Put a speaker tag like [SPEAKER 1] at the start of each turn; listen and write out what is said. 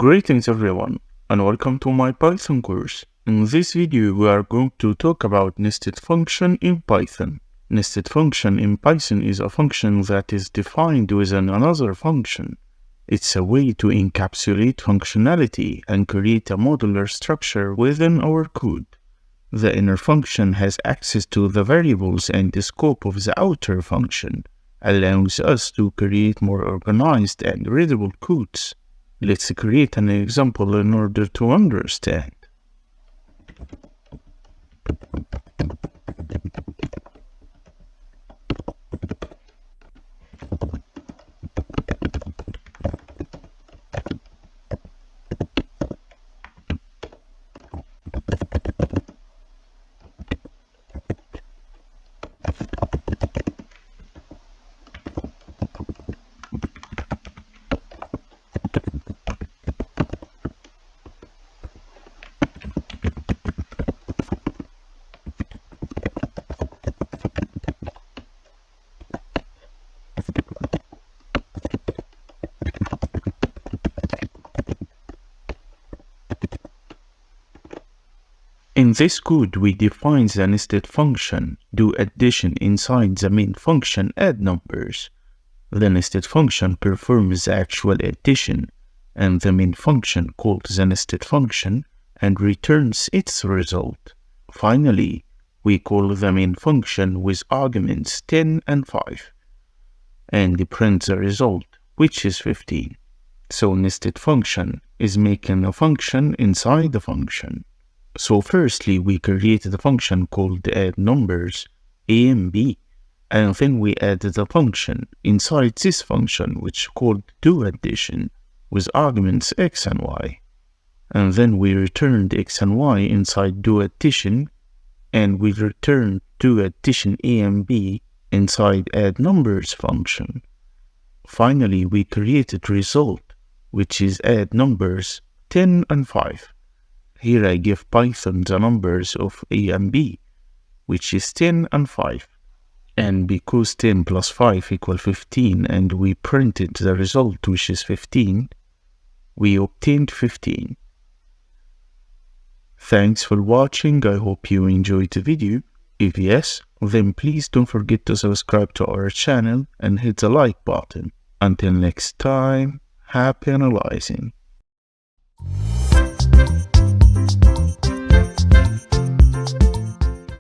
[SPEAKER 1] Greetings everyone, and welcome to my Python course. In this video, we are going to talk about nested function in Python. Nested function in Python is a function that is defined within another function. It's a way to encapsulate functionality and create a modular structure within our code. The inner function has access to the variables and the scope of the outer function, allowing us to create more organized and readable codes. Let's create an example in order to understand. In this code, we define the nested function, do addition inside the main function add numbers. The nested function performs the actual addition, and the main function calls the nested function and returns its result. Finally, we call the main function with arguments 10 and 5, and print the result, which is 15. So nested function is making a function inside the function. So firstly, we create the function called add numbers a and b, and then we add the function inside this function which called do addition with arguments x and y. And then we returned x and y inside do addition, and we returned do addition a and b inside add numbers function. Finally, we created result, which is add numbers 10 and 5. Here I give Python the numbers of a and b, which is 10 and 5. And because 10 plus 5 equals 15, and we printed the result, which is 15, we obtained 15. Thanks for watching. I hope you enjoyed the video. If yes, then please don't forget to subscribe to our channel and hit the like button. Until next time, happy analyzing.